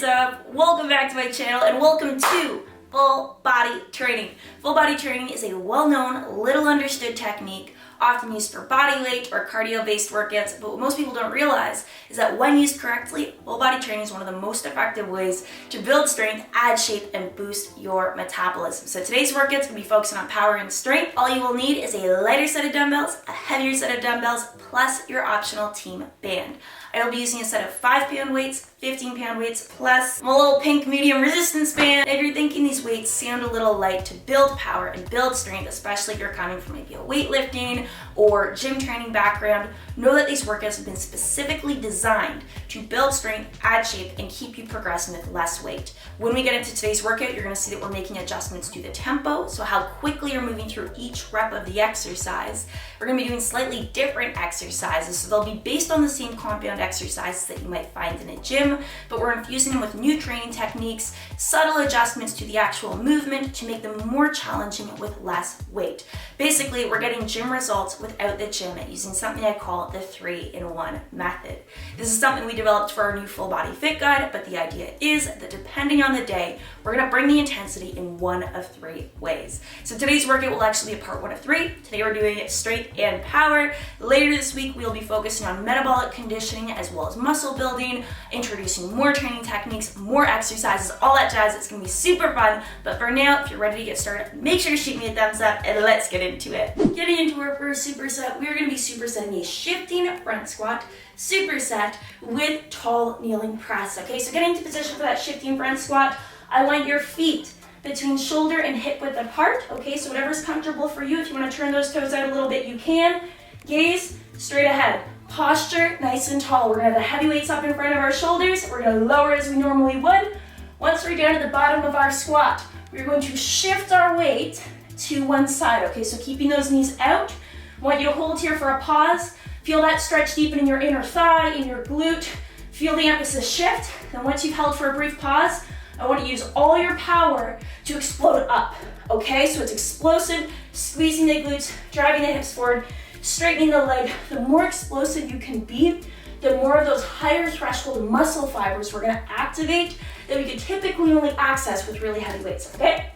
is up? Welcome back to my channel and welcome to full body training. Full body training is a well-known, little understood technique often used for body weight or cardio-based workouts, but what most people don't realize is that when used correctly, full body training is one of the most effective ways to build strength, add shape, and boost your metabolism. So today's workout is going to be focusing on power and strength. All you will need is a lighter set of dumbbells, a heavier set of dumbbells, plus your optional team band. I will be using a set of 5-pound weights, 15-pound weights, plus my little pink medium resistance band. If you're thinking these weights sound a little light to build power and build strength, especially if you're coming from maybe a weightlifting or gym training background, know that these workouts have been specifically designed to build strength, add shape, and keep you progressing with less weight. When we get into today's workout, you're going to see that we're making adjustments to the tempo, so how quickly you're moving through each rep of the exercise. We're going to be doing slightly different exercises, so they'll be based on the same compound exercises that you might find in a gym, but we're infusing them with new training techniques, subtle adjustments to the actual movement to make them more challenging with less weight. Basically, we're getting gym results without the gym using something I call the 3-in-1 method. This is something we developed for our new full body fit guide, but the idea is that depending on the day, we're going to bring the intensity in one of 3 ways. So today's workout will actually be a part 1 of 3. Today we're doing strength and power. Later this week, we'll be focusing on metabolic conditioning as well as muscle building, introducing more training techniques, more exercises, all that jazz. It's going to be super fun. But for now, if you're ready to get started, make sure to shoot me a thumbs up and let's get into it. Getting into our first superset, we're going to be supersetting a shifting front squat superset with tall kneeling press. Okay, so getting into position for that shifting front squat, I want your feet between shoulder and hip width apart. Okay, so whatever's comfortable for you. If you want to turn those toes out a little bit, you can. Gaze straight ahead. Posture nice and tall. We're going to have the heavy weights up in front of our shoulders. We're going to lower as we normally would. Once we're down at the bottom of our squat, we're going to shift our weight to one side. Okay, so keeping those knees out. I want you to hold here for a pause. Feel that stretch deepen in your inner thigh, in your glute. Feel the emphasis shift. Then once you've held for a brief pause, I want to use all your power to explode up. Okay, so it's explosive, squeezing the glutes, driving the hips forward, straightening the leg. The more explosive you can be, the more of those higher threshold muscle fibers we're going to activate that we could typically only access with really heavy weights. Okay,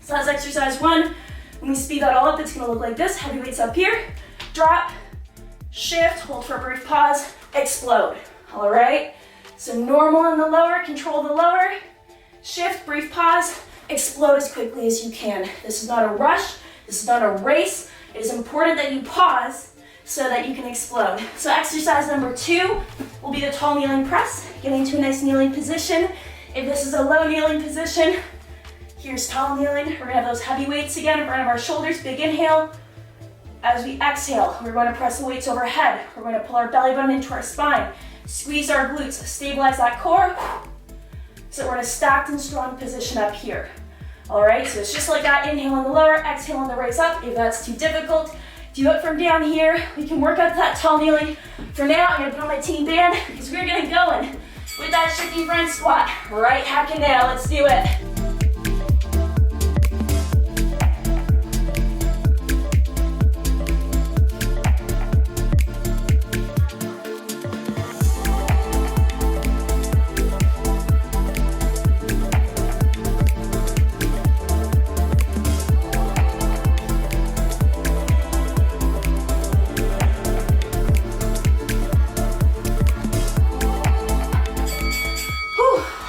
so that's exercise 1. When we speed that all up, it's going to look like this. Heavy weights up here, drop, shift, hold for a brief pause, explode. All right, so normal in the lower, control the lower, shift, brief pause, explode as quickly as you can. This is not a rush, this is not a race. It is important that you pause so that you can explode. So exercise number 2 will be the tall kneeling press, getting to a nice kneeling position. If this is a low kneeling position, here's tall kneeling. We're gonna have those heavy weights again in front of our shoulders, big inhale. As we exhale, we're going to press the weights overhead. We're going to pull our belly button into our spine, squeeze our glutes, stabilize that core. So we're in a stacked and strong position up here. All right, so it's just like that. Inhale on the lower, exhale on the raise up. If that's too difficult, do it from down here. We can work out that tall kneeling. For now, I'm going to put on my team band because we're going to go in with that shifting front squat. Right, hacking now. Let's do it.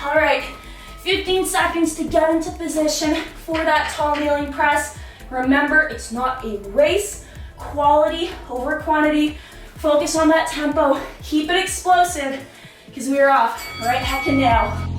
All right, 15 seconds to get into position for that tall kneeling press. Remember, it's not a race. Quality over quantity. Focus on that tempo. Keep it explosive because we are off. All right, hacking now.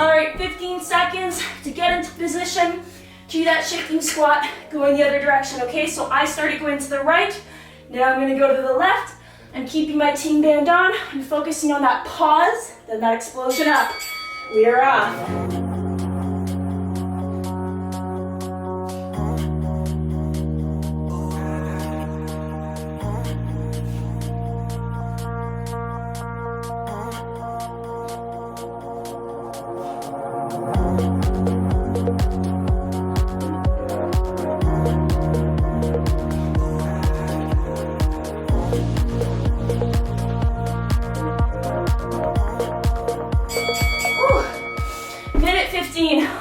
All right, 15 seconds to get into position. Do that shifting squat, going the other direction, okay? So I started going to the right, now I'm gonna go to the left. I'm keeping my team band on. I'm focusing on that pause, then that explosion up. We are off.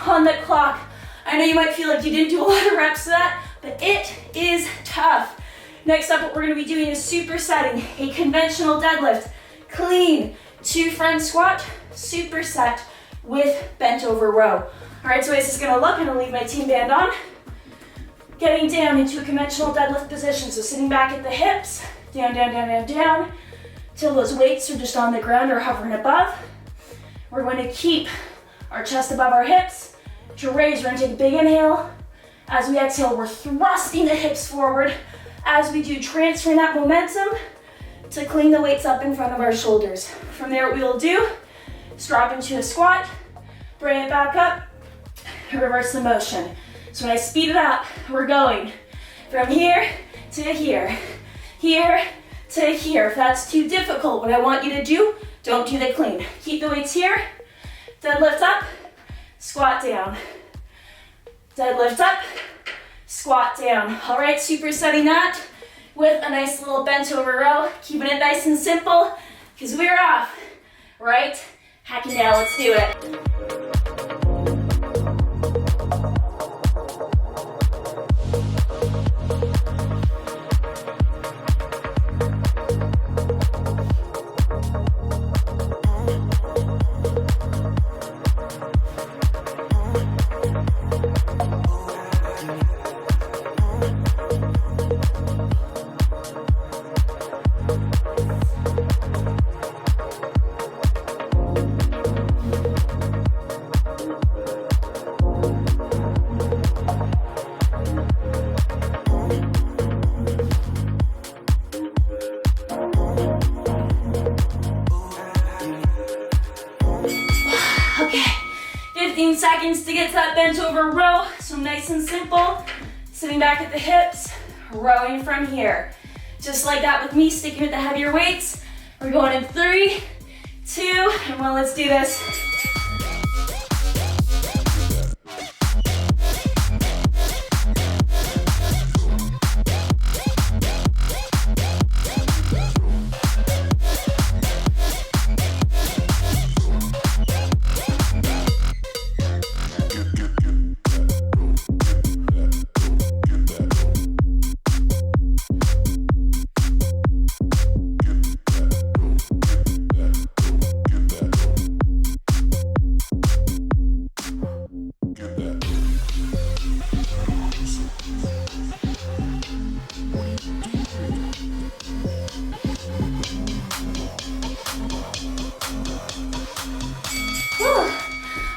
On the clock. I know you might feel like you didn't do a lot of reps of that, but it is tough. Next up, what we're going to be doing is supersetting a conventional deadlift. Clean, 2 front squat, superset with bent over row. All right, so this is going to look, I'm going to leave my team band on. Getting down into a conventional deadlift position. So sitting back at the hips, down, down, down, down, down, till those weights are just on the ground or hovering above. We're going to keep our chest above our hips. To raise, we're gonna take a big inhale. As we exhale, we're thrusting the hips forward. As we do, transferring that momentum to clean the weights up in front of our shoulders. From there, what we'll do is drop into a squat, bring it back up, reverse the motion. So when I speed it up, we're going from here to here, here to here. If that's too difficult, what I want you to do, don't do the clean. Keep the weights here, deadlift up, squat down, deadlift up, squat down. All right, supersetting that with a nice little bent over row, keeping it nice and simple, because we're off, right? Hacking down, let's do it. Seconds to get to that bent over row. So nice and simple. Sitting back at the hips, rowing from here. Just like that with me, sticking with the heavier weights. We're going in 3, 2, and 1, let's do this.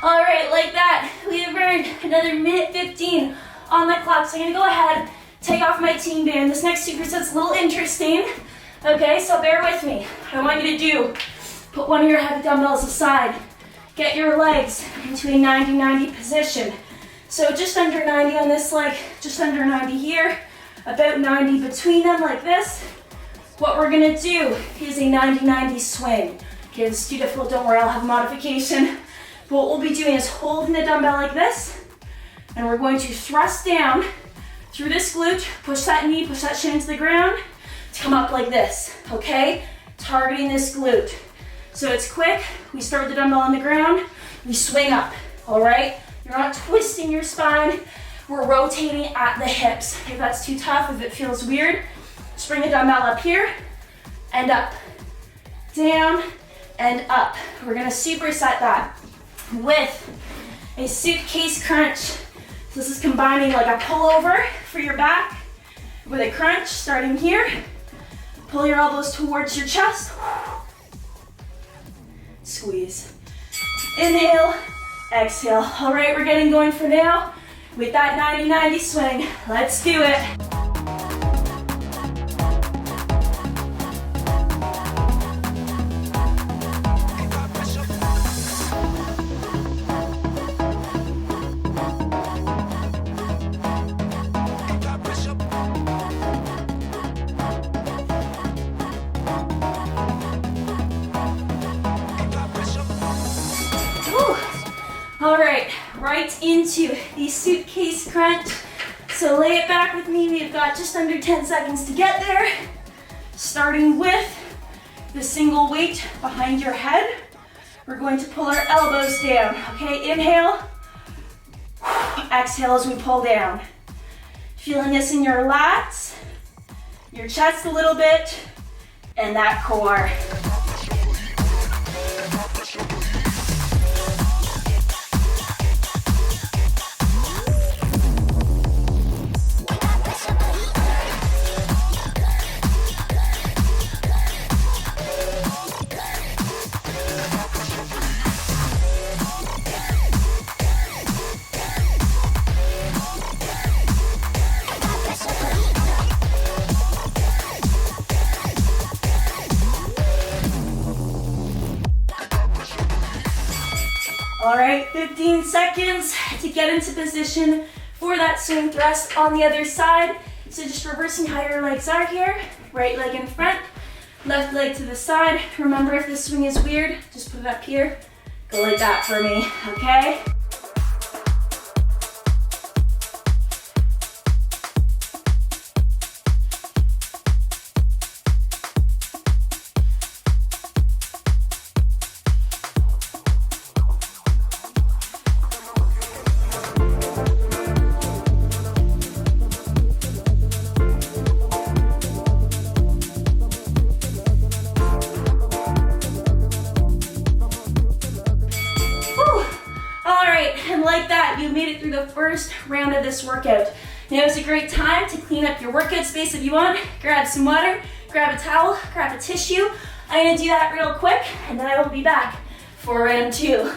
All right, like that, we have earned another minute 15 on the clock. So I'm gonna go ahead, take off my team band. This next superset's a little interesting. Okay, so bear with me. What I want you to do, put one of your heavy dumbbells aside. Get your legs into a 90-90 position. So just under 90 on this leg, just under 90 here, about 90 between them like this. What we're gonna do is a 90-90 swing. Okay, this is too difficult, don't worry, I'll have a modification. But what we'll be doing is holding the dumbbell like this, and we're going to thrust down through this glute, push that knee, push that shin into the ground, to come up like this, okay? Targeting this glute. So it's quick, we start with the dumbbell on the ground, we swing up, all right? You're not twisting your spine, we're rotating at the hips. If that's too tough, if it feels weird, just bring the dumbbell up here, and up, down, and up. We're gonna superset that with a suitcase crunch. So this is combining like a pullover for your back with a crunch, starting here. Pull your elbows towards your chest. Squeeze. Inhale, exhale. All right, we're getting going for now with that 90-90 swing. Let's do it. All right, right into the suitcase crunch. So lay it back with me. We've got just under 10 seconds to get there. Starting with the single weight behind your head. We're going to pull our elbows down. Okay, inhale. Exhale as we pull down. Feeling this in your lats, your chest a little bit, and that core. All right, 15 seconds to get into position for that swing thrust on the other side. So just reversing how your legs are here. Right leg in front, left leg to the side. Remember, if this swing is weird, just put it up here. Go like that for me, okay? The first round of this workout. Now is a great time to clean up your workout space if you want. Grab some water, grab a towel, grab a tissue. I'm gonna do that real quick and then I will be back for round 2.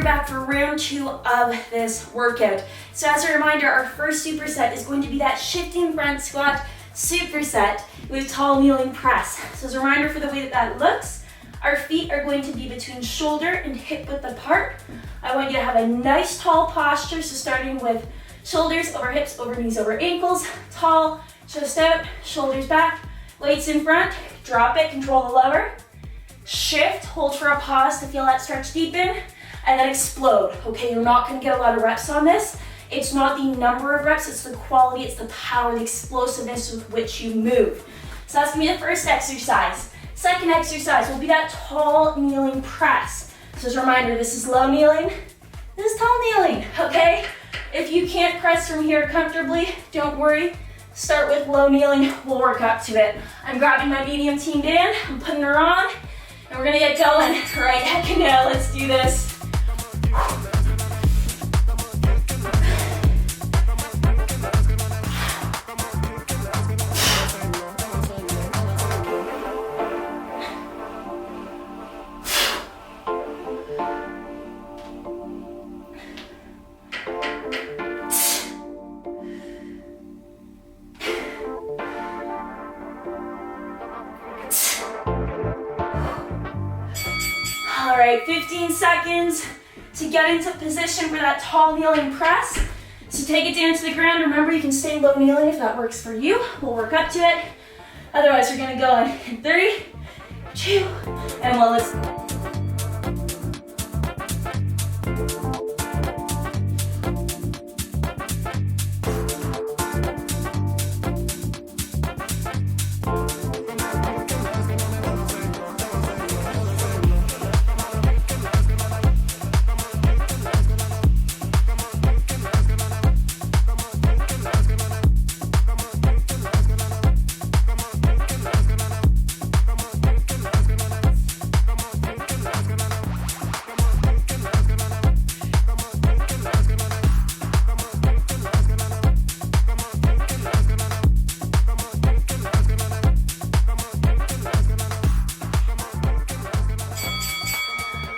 Back for round 2 of this workout. So as a reminder, our first superset is going to be that shifting front squat superset with tall kneeling press. So as a reminder for the way that that looks, our feet are going to be between shoulder and hip width apart. I want you to have a nice tall posture, so starting with shoulders over hips, over knees, over ankles, tall, chest out, shoulders back, weights in front, drop it, control the lever, shift, hold for a pause to feel that stretch deepen, and then explode. Okay, you're not gonna get a lot of reps on this. It's not the number of reps, it's the quality, it's the power, the explosiveness with which you move. So that's gonna be the first exercise. Second exercise will be that tall kneeling press. So as a reminder, this is low kneeling, this is tall kneeling, okay? If you can't press from here comfortably, don't worry. Start with low kneeling, we'll work up to it. I'm grabbing my medium team in, I'm putting her on, and we're gonna get going. Right, heck no, let's do this. All right, 15 seconds to get into position for that tall kneeling press. So take it down to the ground. Remember, you can stay low kneeling if that works for you. We'll work up to it. Otherwise, we're gonna go in 3, 2, and we'll listen.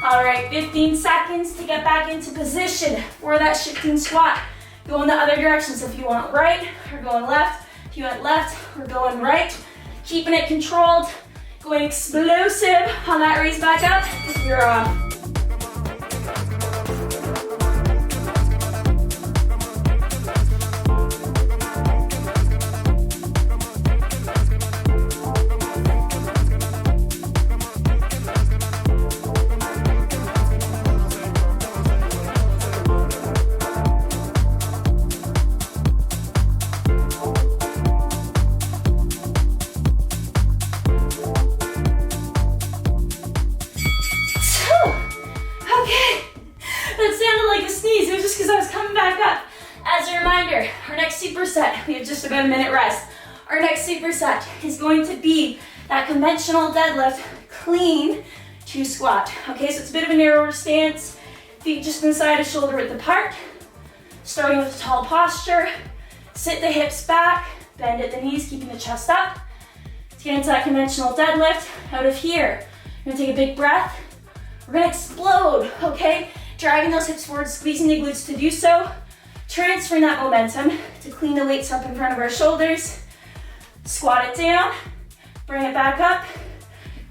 All right, 15 seconds to get back into position for that shifting squat. Go in the other direction, so if you want right, we're going left. If you want left, we're going right. Keeping it controlled, going explosive on that raise back up, because you're off. We have just about a minute rest. Our next superset is going to be that conventional deadlift, clean to squat. Okay, so it's a bit of a narrower stance. Feet just inside of shoulder width apart. Starting with a tall posture. Sit the hips back, bend at the knees, keeping the chest up. Let's get into that conventional deadlift. Out of here, you're gonna take a big breath. We're gonna explode, okay? Driving those hips forward, squeezing the glutes to do so. Transferring that momentum to clean the weights up in front of our shoulders. Squat it down, bring it back up,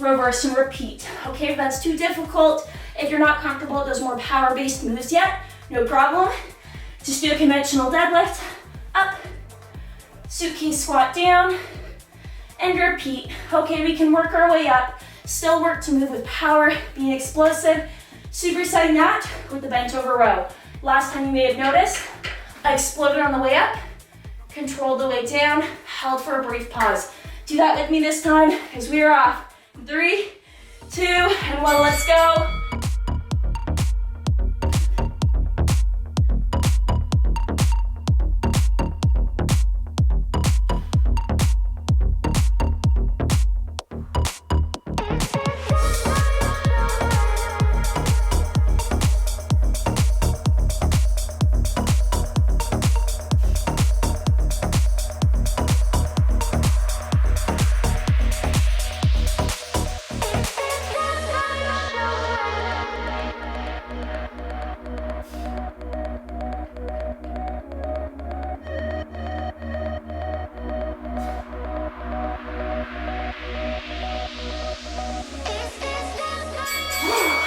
reverse and repeat. Okay, if that's too difficult, if you're not comfortable with those more power-based moves yet, no problem. Just do a conventional deadlift, up, suitcase squat down, and repeat. Okay, we can work our way up, still work to move with power, being explosive, supersetting that with the bent over row. Last time you may have noticed, I exploded on the way up, controlled the way down, held for a brief pause. Do that with me this time, because we are off. 3, 2, and 1, let's go.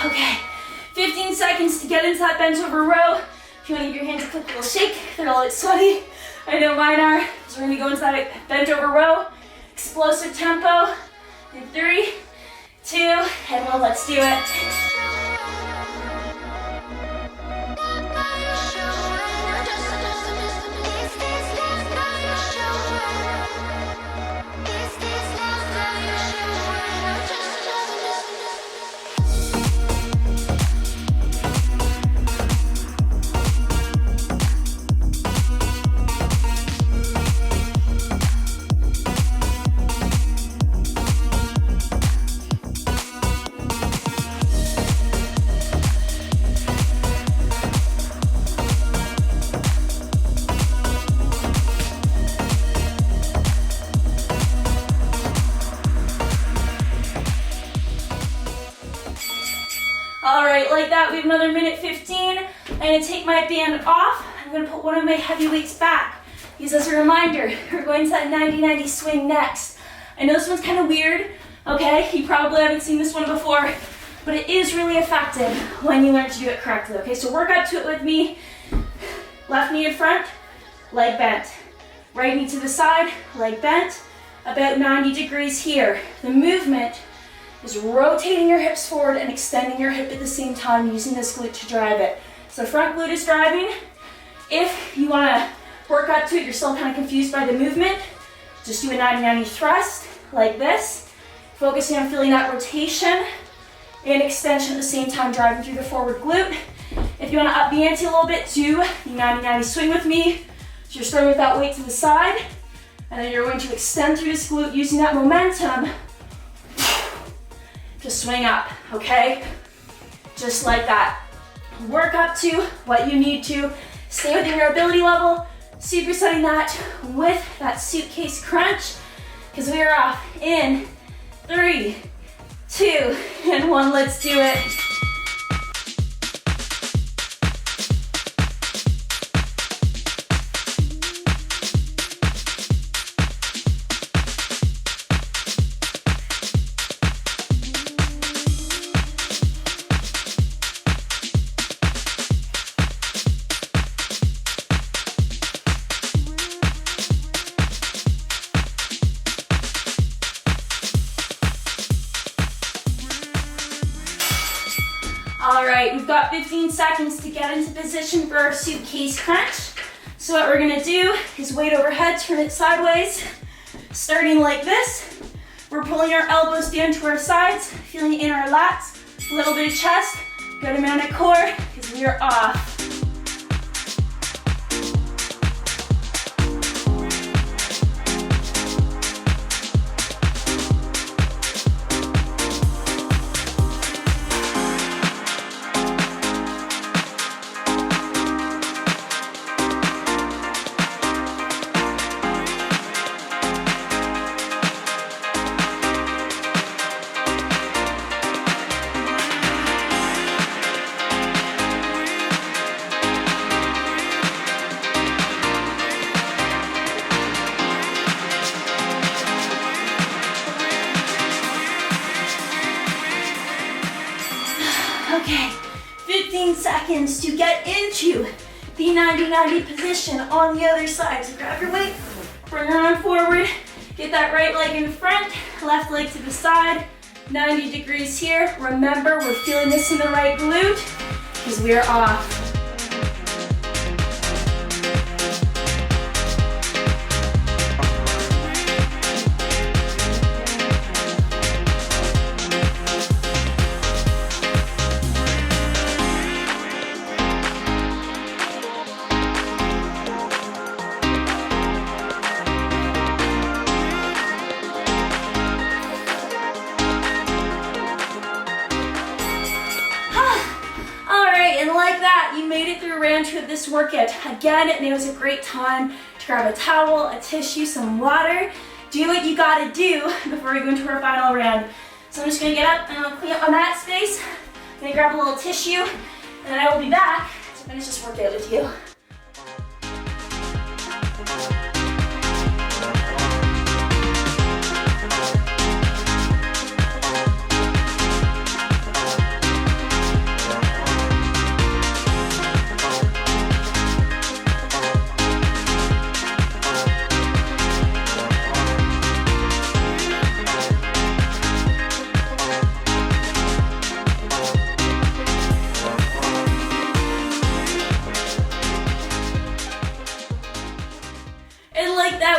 Okay, 15 seconds to get into that bent over row. If you want to give your hands a quick little shake, they're all a bit sweaty. I know mine are. So we're gonna go into that bent over row, explosive tempo. In 3, 2, and 1, let's do it. All right, like that, we have another minute 15. I'm gonna take my band off. I'm gonna put one of my heavy weights back. Because as a reminder, we're going to that 90-90 swing next. I know this one's kind of weird, okay? You probably haven't seen this one before, but it is really effective when you learn to do it correctly, okay? So work up to it with me. Left knee in front, leg bent. Right knee to the side, leg bent. About 90 degrees here. The movement is rotating your hips forward and extending your hip at the same time, using this glute to drive it. So front glute is driving. If you want to work up to it, you're still kind of confused by the movement, just do a 90-90 thrust like this, focusing on feeling that rotation and extension at the same time, driving through the forward glute. If you want to up the ante a little bit, do the 90-90 swing with me. So you're starting with that weight to the side, and then you're going to extend through this glute using that momentum to swing up, okay? Just like that. Work up to what you need to. Stay within your ability level. Supersetting that with that suitcase crunch, because we are off in 3, 2, and 1. Let's do it. right, we've got 15 seconds to get into position for our suitcase crunch. So what we're gonna do is weight overhead, turn it sideways, starting like this. We're pulling our elbows down to our sides, feeling it in our lats, a little bit of chest, good amount of core, because we are off. Okay, 15 seconds to get into the 90-90 position on the other side. So grab your weight, bring her on forward, get that right leg in front, left leg to the side, 90 degrees here. Remember, we're feeling this in the right glute because we are off. Made it through round 2 of this workout. Again, it was a great time to grab a towel, a tissue, some water. Do what you gotta do before we go into our final round. So I'm just gonna get up and I'll clean up my mat space. I'm gonna grab a little tissue, and then I will be back to finish this workout with you.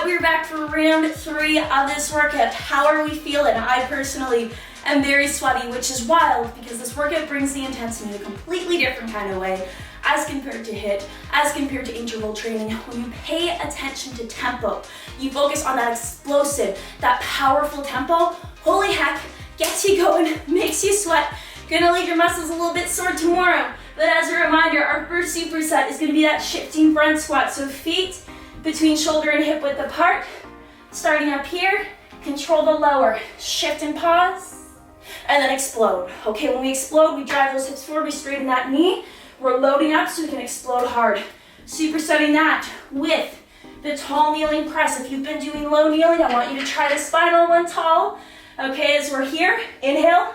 We're back for round 3 of this workout. How are we feeling? I personally am very sweaty, which is wild because this workout brings the intensity in a completely different kind of way as compared to HIIT, as compared to interval training. When you pay attention to tempo, you focus on that explosive, that powerful tempo, holy heck, gets you going, makes you sweat, gonna leave your muscles a little bit sore tomorrow. But as a reminder, our first superset is gonna be that shifting front squat. So feet between shoulder and hip width apart, starting up here, control the lower, shift and pause, and then explode. Okay, when we explode, we drive those hips forward, we straighten that knee, we're loading up so we can explode hard. Supersetting that with the tall kneeling press. If you've been doing low kneeling, I want you to try the spinal one tall. Okay, as we're here, inhale,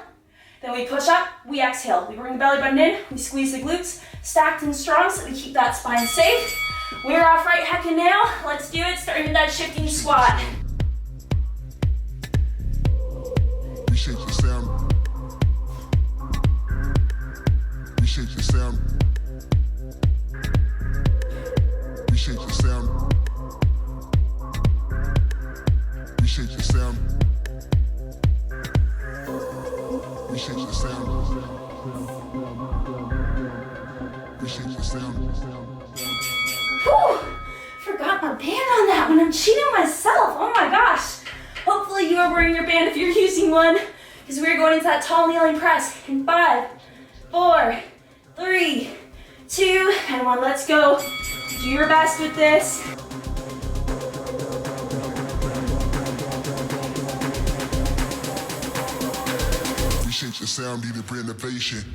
then we push up, we exhale. We bring the belly button in, we squeeze the glutes, stacked and strong so we keep that spine safe. We're off right heckin' now. Let's do it, starting with that shifting squat. Appreciate your sound. Appreciate your sound. Appreciate your sound. Appreciate your sound. Appreciate your sound. Appreciate your sound. Whew, forgot my band on that one. I'm cheating myself. Oh my gosh. Hopefully you are wearing your band if you're using one, because we're going into that tall kneeling press in 5, 4, 3, 2, and 1. Let's go. Do your best with this. Appreciate your sound, needed renovation.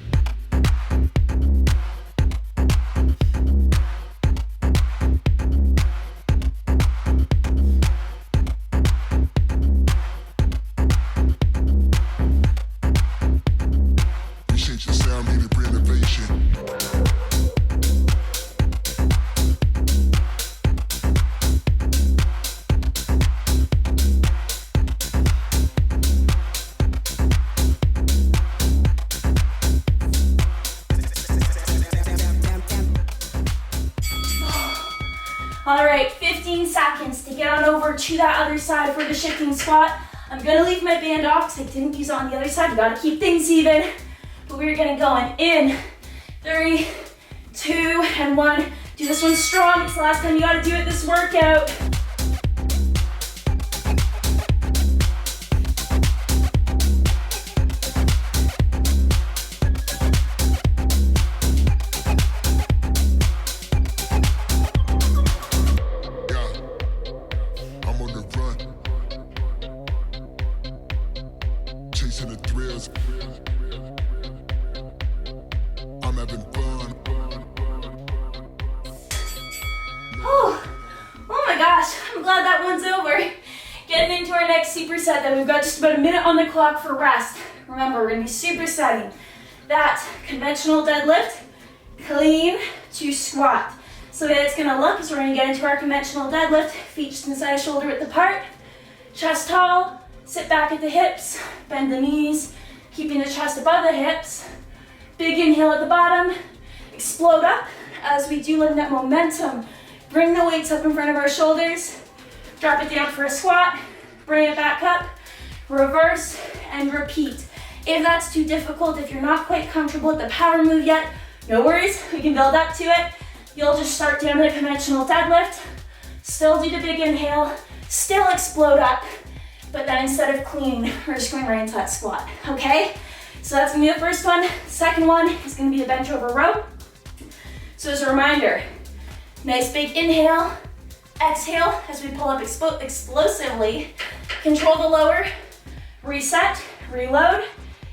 All right, 15 seconds to get on over to that other side for the shifting squat. I'm gonna leave my band off because I didn't use it on the other side. We gotta keep things even. But we're getting going in 3, 2, and 1. Do this one strong. It's the last time you gotta do it this workout. Chasing the thrills. I'm having fun. Oh my gosh, I'm glad that one's over. Getting into our next superset then. We've got just about a minute on the clock for rest. Remember, we're gonna be supersetting that conventional deadlift, clean to squat. So the way it's gonna look is we're gonna get into our conventional deadlift, feet just inside shoulder width apart, chest tall, sit back at the hips, bend the knees, keeping the chest above the hips. Big inhale at the bottom, explode up as we do letting that momentum. Bring the weights up in front of our shoulders, drop it down for a squat, bring it back up, reverse, and repeat. If that's too difficult, if you're not quite comfortable with the power move yet, no worries, we can build up to it. You'll just start down the conventional deadlift, still do the big inhale, still explode up, but then instead of clean, we're just going right into that squat, okay? So that's gonna be the first one. Second one is gonna be a bench over row. So as a reminder, nice big inhale, exhale as we pull up explosively. Control the lower, reset, reload,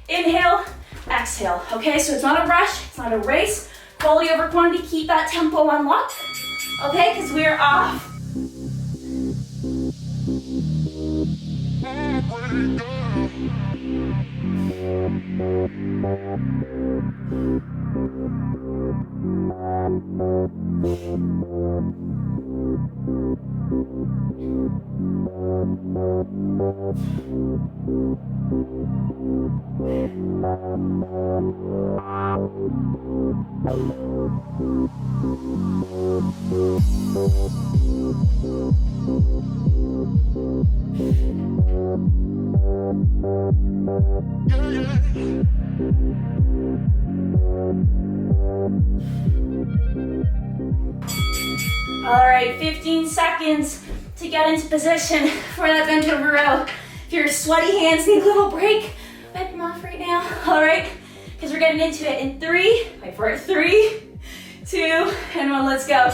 inhale, exhale. Okay, so it's not a rush, it's not a race. Quality over quantity, keep that tempo unlocked. Okay, because we're off. All right, 15 seconds to get into position for that bench over row. If your sweaty hands need a little break, wipe them off right now. All right, because we're getting into it in 3, wait for it, 3, 2, and 1, let's go.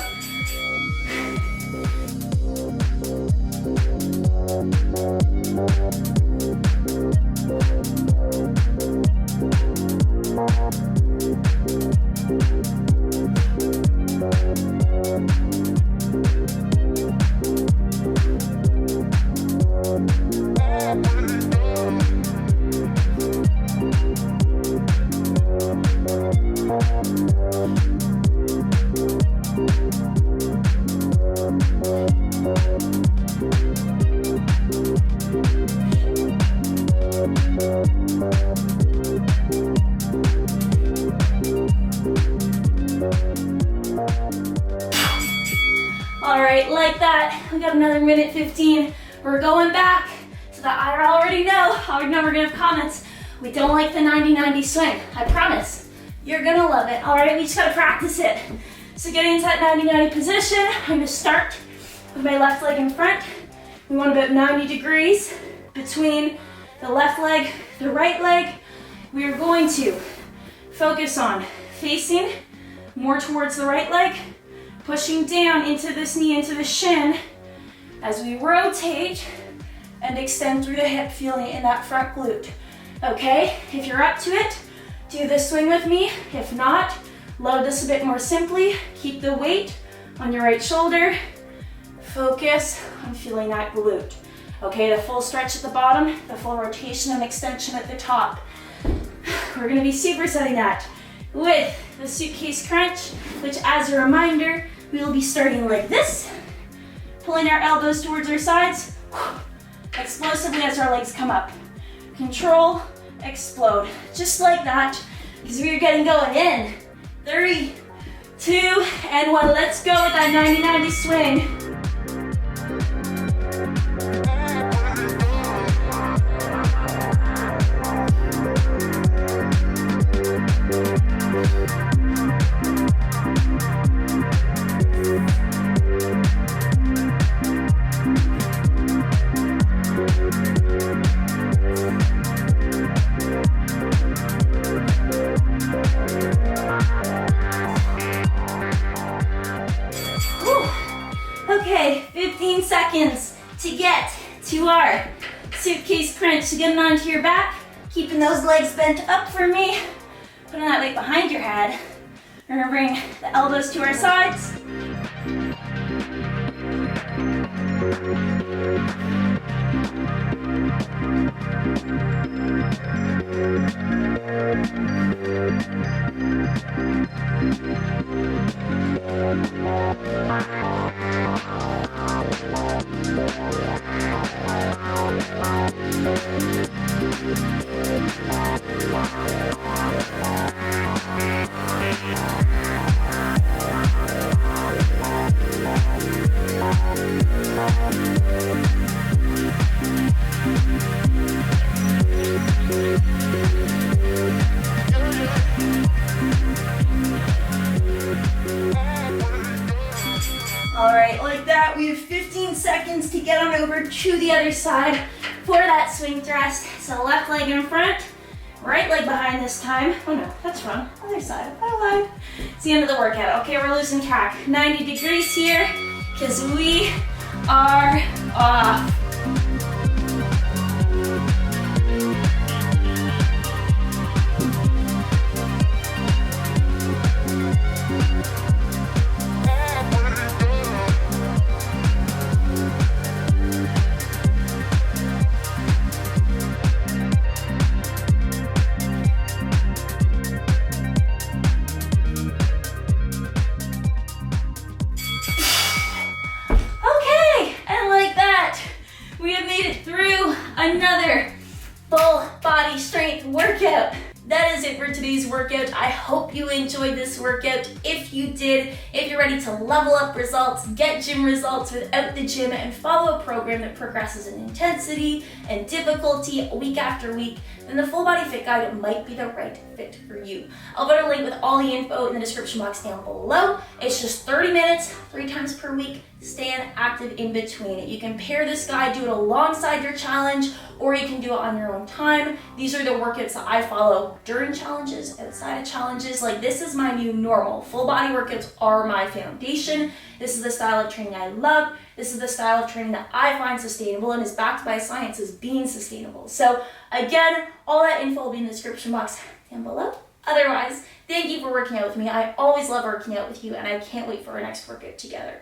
All right, like that, we got another minute 15. We're going back so that I already know we're gonna have comments. We don't like the 90-90 swing, I promise. You're gonna love it. All right, we just gotta practice it. So getting into that 90-90 position, I'm gonna start with my left leg in front. We want about 90 degrees between the left leg, the right leg. We are going to focus on facing more towards the right leg, pushing down into this knee, into the shin, as we rotate and extend through the hip, feeling it in that front glute. Okay, if you're up to it, do this swing with me. If not, load this a bit more simply. Keep the weight on your right shoulder. Focus on feeling that glute. Okay, the full stretch at the bottom, the full rotation and extension at the top. We're gonna be supersetting that with the suitcase crunch, which, as a reminder, we will be starting like this, pulling our elbows towards our sides, explosively as our legs come up. Control, explode, just like that, because we are getting going in 3, 2, and 1. Let's go with that 90-90 swing. Okay, 15 seconds to get to our suitcase crunch. So getting onto your back, keeping those legs bent up for me, putting that weight behind your head. We're gonna bring the elbows to our sides. All right, like that, we have 15 seconds to get on over to the other side for that swing thrust. So left leg in front, right leg behind this time. Oh no, that's wrong. Other side, I lied. It's the end of the workout. Okay, we're losing track. 90 degrees here, because we are off. Another full body strength workout. That is it for today's workout. I hope you enjoyed this workout. If you did, if you're ready to level up results, get gym results without the gym, and follow a program that progresses in intensity and difficulty week after week, then the Full Body Fit Guide might be the right fit for you. I'll put a link with all the info in the description box down below. It's just 30 minutes, 3 times per week, staying active in between it. You can pair this guide, do it alongside your challenge, or you can do it on your own time. These are the workouts that I follow during challenges, outside of challenges. Like, this is my new normal. Full body workouts are my foundation. This is the style of training I love. This is the style of training that I find sustainable and is backed by science as being sustainable. So again, all that info will be in the description box down below. Otherwise, thank you for working out with me. I always love working out with you, and I can't wait for our next workout together.